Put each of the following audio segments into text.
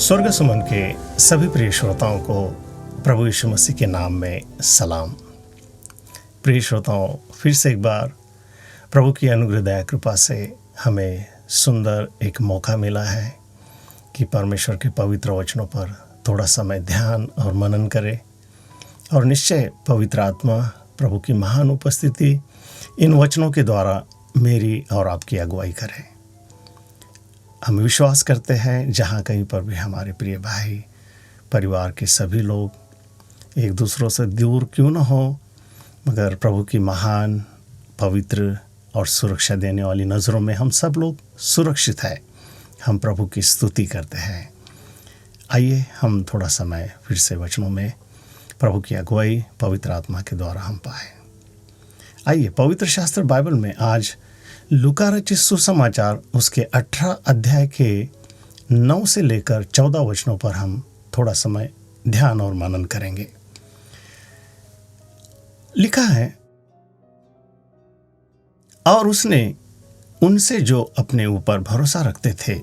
स्वर्ग सुमन के सभी प्रिय श्रोताओं को प्रभु यीशु मसीह के नाम में सलाम। प्रिय श्रोताओं, फिर से एक बार प्रभु की अनुग्रह दया कृपा से हमें सुंदर एक मौका मिला है कि परमेश्वर के पवित्र वचनों पर थोड़ा समय ध्यान और मनन करें और निश्चय पवित्र आत्मा प्रभु की महान उपस्थिति इन वचनों के द्वारा मेरी और आपकी अगुवाई करे। हम विश्वास करते हैं जहाँ कहीं पर भी हमारे प्रिय भाई परिवार के सभी लोग एक दूसरों से दूर क्यों न हो, मगर प्रभु की महान पवित्र और सुरक्षा देने वाली नज़रों में हम सब लोग सुरक्षित हैं। हम प्रभु की स्तुति करते हैं। आइए हम थोड़ा समय फिर से वचनों में प्रभु की अगुवाई पवित्र आत्मा के द्वारा हम पाए। आइए पवित्र शास्त्र बाइबल में आज लूका रचित सुसमाचार उसके 18 अध्याय के 9 से लेकर 14 वचनों पर हम थोड़ा समय ध्यान और मनन करेंगे। लिखा है, और उसने उनसे जो अपने ऊपर भरोसा रखते थे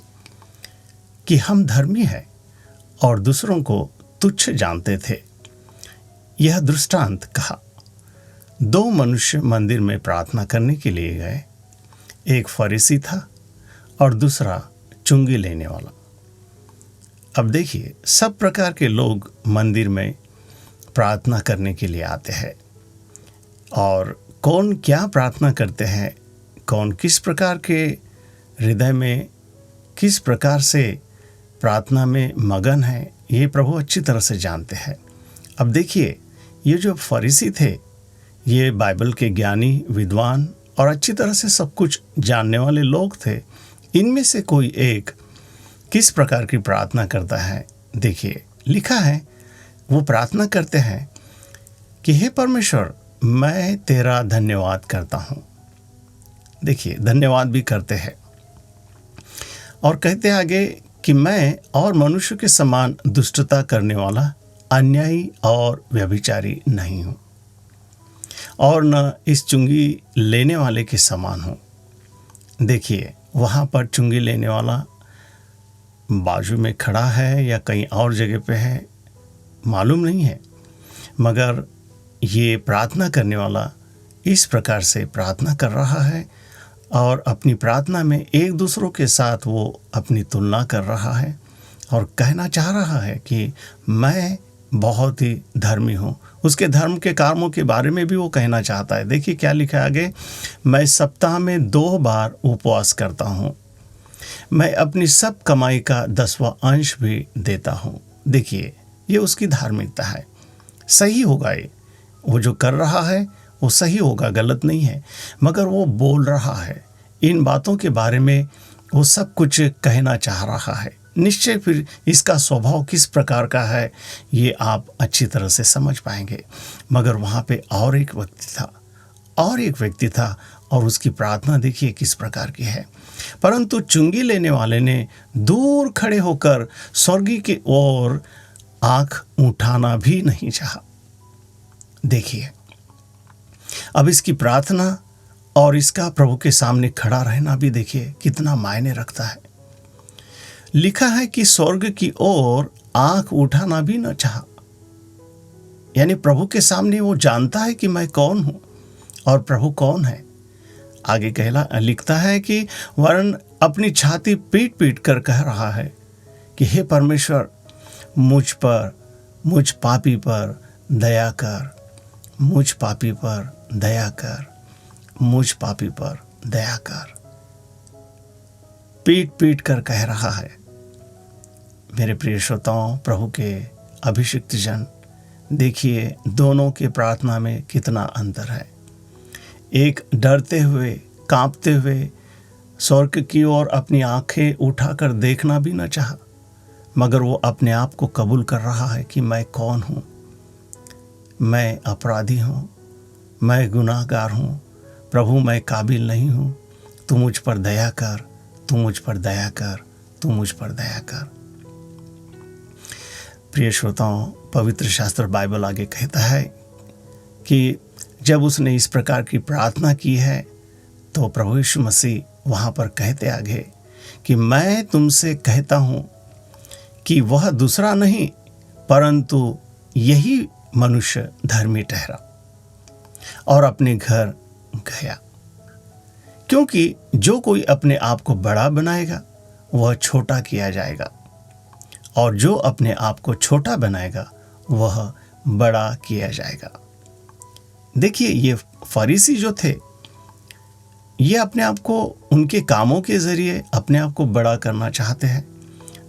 कि हम धर्मी हैं और दूसरों को तुच्छ जानते थे, यह दृष्टांत कहा। 2 मनुष्य मंदिर में प्रार्थना करने के लिए गए। एक फरीसी था और दूसरा चुंगी लेने वाला। अब देखिए, सब प्रकार के लोग मंदिर में प्रार्थना करने के लिए आते हैं और कौन क्या प्रार्थना करते हैं, कौन किस प्रकार के हृदय में किस प्रकार से प्रार्थना में मगन है, ये प्रभु अच्छी तरह से जानते हैं। अब देखिए, ये जो फरीसी थे, ये बाइबल के ज्ञानी, विद्वान और अच्छी तरह से सब कुछ जानने वाले लोग थे। इनमें से कोई एक किस प्रकार की प्रार्थना करता है, देखिए लिखा है, वो प्रार्थना करते हैं कि हे परमेश्वर, मैं तेरा धन्यवाद करता हूँ। देखिए, धन्यवाद भी करते हैं और कहते आगे कि मैं और मनुष्य के समान दुष्टता करने वाला, अन्यायी और व्यभिचारी नहीं हूँ और न इस चुंगी लेने वाले के समान हूँ। देखिए, वहाँ पर चुंगी लेने वाला बाजू में खड़ा है या कहीं और जगह पे है, मालूम नहीं है, मगर ये प्रार्थना करने वाला इस प्रकार से प्रार्थना कर रहा है और अपनी प्रार्थना में एक दूसरों के साथ वो अपनी तुलना कर रहा है और कहना चाह रहा है कि मैं बहुत ही धर्मी हूँ। उसके धर्म के कामों के बारे में भी वो कहना चाहता है। देखिए क्या लिखा है आगे, मैं सप्ताह में 2 बार उपवास करता हूँ, मैं अपनी सब कमाई का 10वां अंश भी देता हूँ। देखिए, ये उसकी धार्मिकता है। सही होगा, ये वो जो कर रहा है वो सही होगा, गलत नहीं है, मगर वो बोल रहा है इन बातों के बारे में, वो सब कुछ कहना चाह रहा है। निश्चय फिर इसका स्वभाव किस प्रकार का है ये आप अच्छी तरह से समझ पाएंगे। मगर वहाँ पे और एक व्यक्ति था और उसकी प्रार्थना देखिए किस प्रकार की है। परंतु चुंगी लेने वाले ने दूर खड़े होकर स्वर्ग की ओर आंख उठाना भी नहीं चाहा। देखिए, अब इसकी प्रार्थना और इसका प्रभु के सामने खड़ा रहना भी देखिए कितना मायने रखता है। लिखा है कि स्वर्ग की ओर आंख उठाना भी न चाहा, यानी प्रभु के सामने वो जानता है कि मैं कौन हूं और प्रभु कौन है। आगे लिखता है कि वरन अपनी छाती पीट पीट कर कह रहा है कि हे परमेश्वर, मुझ पापी पर दया कर, मुझ पापी पर दया कर, मुझ पापी पर दया कर। पीट पीट कर कह रहा है। मेरे प्रिय श्रोताओं, प्रभु के अभिषिक्त जन, देखिए दोनों के प्रार्थना में कितना अंतर है। एक डरते हुए, कांपते हुए स्वर्ग की ओर अपनी आंखें उठाकर देखना भी न चाहा, मगर वो अपने आप को कबूल कर रहा है कि मैं कौन हूँ, मैं अपराधी हूँ, मैं गुनाहगार हूँ, प्रभु मैं काबिल नहीं हूँ, तू मुझ पर दया कर, तू मुझ पर दया कर, तू मुझ पर दया कर। प्रिय श्रोताओं, पवित्र शास्त्र बाइबल आगे कहता है कि जब उसने इस प्रकार की प्रार्थना की है तो प्रभु यीशु मसीह वहाँ पर कहते आगे कि मैं तुमसे कहता हूँ कि वह दूसरा नहीं परंतु यही मनुष्य धर्मी ठहरा और अपने घर गया। क्योंकि जो कोई अपने आप को बड़ा बनाएगा वह छोटा किया जाएगा, और जो अपने आप को छोटा बनाएगा वह बड़ा किया जाएगा। देखिए, ये फरीसी जो थे, ये अपने आप को उनके कामों के जरिए अपने आप को बड़ा करना चाहते हैं,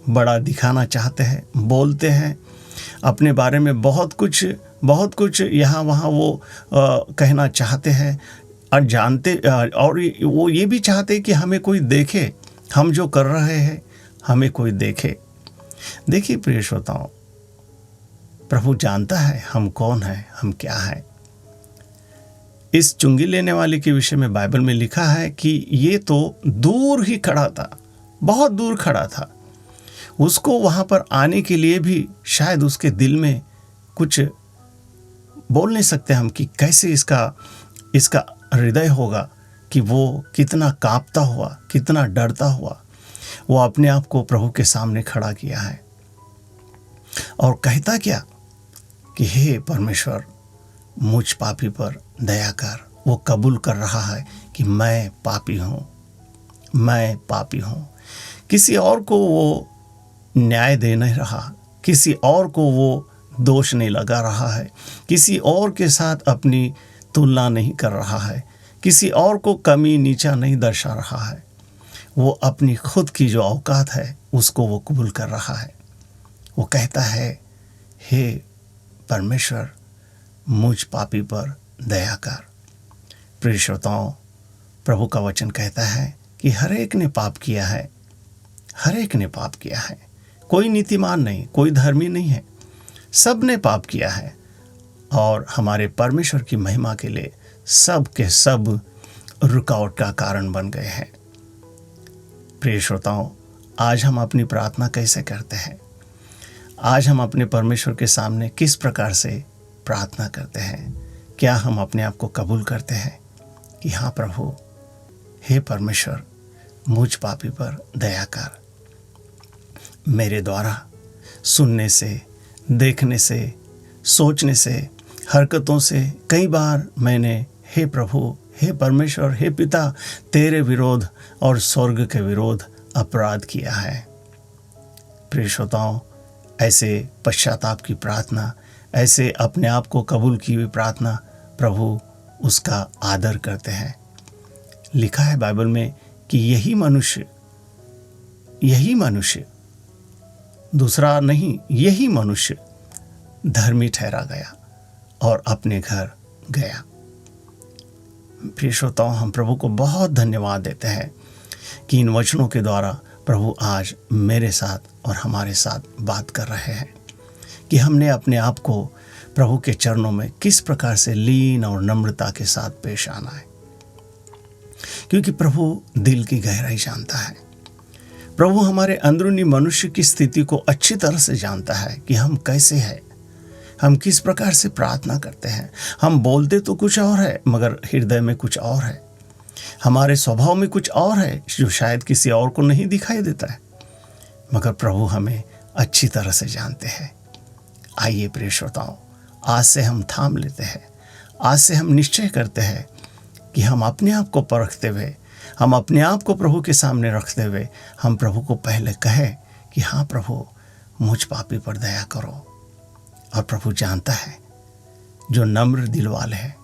बड़ा दिखाना चाहते हैं, बोलते हैं अपने बारे में बहुत कुछ यहाँ वहाँ वो कहना चाहते हैं, और जानते और वो ये भी चाहते हैं कि हमें कोई देखे, हम जो कर रहे हैं हमें कोई देखे। देखिए प्रिय श्रोताओं, प्रभु जानता है हम कौन हैं, हम क्या हैं। इस चुंगी लेने वाले के विषय में बाइबल में लिखा है कि ये तो दूर ही खड़ा था, बहुत दूर खड़ा था। उसको वहाँ पर आने के लिए भी शायद उसके दिल में कुछ बोल नहीं सकते हम कि कैसे इसका हृदय होगा, कि वो कितना कांपता हुआ, कितना डरता हुआ वो अपने आप को प्रभु के सामने खड़ा किया है और कहता क्या कि हे परमेश्वर, मुझ पापी पर दया कर। वो कबूल कर रहा है कि मैं पापी हूँ, मैं पापी हूँ। किसी और को वो न्याय दे नहीं रहा, किसी और को वो दोष नहीं लगा रहा है, किसी और के साथ अपनी तुलना नहीं कर रहा है, किसी और को कमी नीचा नहीं दर्शा रहा है। वो अपनी खुद की जो औकात है उसको वो कबूल कर रहा है। वो कहता है, हे परमेश्वर, मुझ पापी पर दया कर। प्रिय श्रोताओं, प्रभु का वचन कहता है कि हर एक ने पाप किया है, हर एक ने पाप किया है। कोई नीतिमान नहीं, कोई धर्मी नहीं है, सब ने पाप किया है और हमारे परमेश्वर की महिमा के लिए सब के सब रुकावट का कारण बन गए हैं। प्रिय श्रोताओं, आज हम अपनी प्रार्थना कैसे करते हैं? आज हम अपने परमेश्वर के सामने किस प्रकार से प्रार्थना करते हैं? क्या हम अपने आप को कबूल करते हैं कि हाँ प्रभु, हे परमेश्वर, मुझ पापी पर दया कर। मेरे द्वारा सुनने से, देखने से, सोचने से, हरकतों से कई बार मैंने हे प्रभु, हे परमेश्वर, हे पिता, तेरे विरोध और स्वर्ग के विरोध अपराध किया है। प्रिय श्रोताओं, ऐसे पश्चाताप की प्रार्थना, ऐसे अपने आप को कबूल की हुई प्रार्थना प्रभु उसका आदर करते हैं। लिखा है बाइबल में कि यही मनुष्य दूसरा नहीं, यही मनुष्य धर्मी ठहरा गया और अपने घर गया। प्रिय श्रोताओं, हम प्रभु को बहुत धन्यवाद देते हैं कि इन वचनों के द्वारा प्रभु आज मेरे साथ और हमारे साथ बात कर रहे हैं कि हमने अपने आप को प्रभु के चरणों में किस प्रकार से लीन और नम्रता के साथ पेश आना है, क्योंकि प्रभु दिल की गहराई जानता है। प्रभु हमारे अंदरूनी मनुष्य की स्थिति को अच्छी तरह से जानता है कि हम कैसे हैं, हम किस प्रकार से प्रार्थना करते हैं। हम बोलते तो कुछ और है मगर हृदय में कुछ और है, हमारे स्वभाव में कुछ और है जो शायद किसी और को नहीं दिखाई देता है, मगर प्रभु हमें अच्छी तरह से जानते हैं। आइए प्रिय श्रोताओं, आज से हम थाम लेते हैं, आज से हम निश्चय करते हैं कि हम अपने आप को परखते हुए, हम अपने आप को प्रभु के सामने रखते हुए हम प्रभु को पहले कहें कि हाँ प्रभु, मुझ पापी पर दया करो। और प्रभु जानता है, जो नम्र दिल वाले हैं,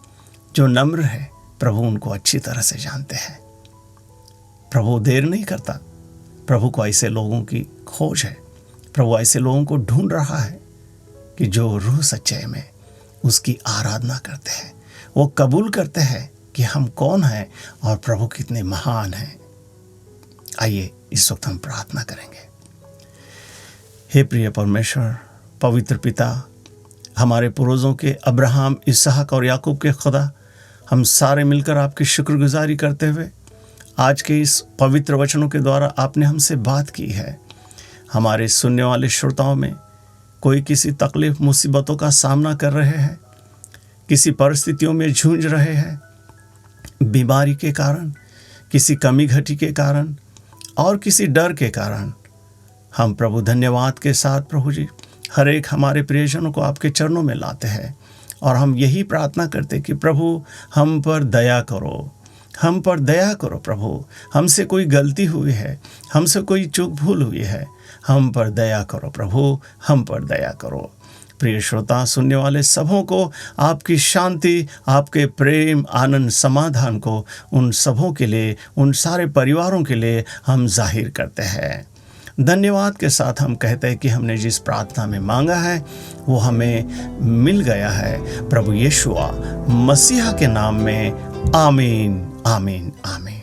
जो नम्र है, प्रभु उनको अच्छी तरह से जानते हैं। प्रभु देर नहीं करता, प्रभु को ऐसे लोगों की खोज है, प्रभु ऐसे लोगों को ढूंढ रहा है कि जो रूह सच्चाई में उसकी आराधना करते हैं, वो कबूल करते हैं कि हम कौन हैं और प्रभु कितने महान हैं। आइए इस वक्त हम प्रार्थना करेंगे। हे प्रिय परमेश्वर, पवित्र पिता, हमारे पूर्वजों के अब्राहम, इसहाक और याकूब के खुदा, हम सारे मिलकर आपकी शुक्रगुजारी करते हुए आज के इस पवित्र वचनों के द्वारा आपने हमसे बात की है। हमारे सुनने वाले श्रोताओं में कोई किसी तकलीफ मुसीबतों का सामना कर रहे हैं, किसी परिस्थितियों में जूझ रहे हैं, बीमारी के कारण, किसी कमी घटी के कारण और किसी डर के कारण, हम प्रभु धन्यवाद के साथ प्रभु जी हर एक हमारे प्रियजनों को आपके चरणों में लाते हैं और हम यही प्रार्थना करते कि प्रभु हम पर दया करो, हम पर दया करो प्रभु। हमसे कोई गलती हुई है, हमसे कोई चूक भूल हुई है, हम पर दया करो प्रभु, हम पर दया करो। प्रिय श्रोता, सुनने वाले सबों को आपकी शांति, आपके प्रेम, आनंद, समाधान को उन सबों के लिए, उन सारे परिवारों के लिए हम जाहिर करते हैं। धन्यवाद के साथ हम कहते हैं कि हमने जिस प्रार्थना में मांगा है वो हमें मिल गया है प्रभु यीशुआ मसीहा के नाम में। आमीन, आमीन, आमीन।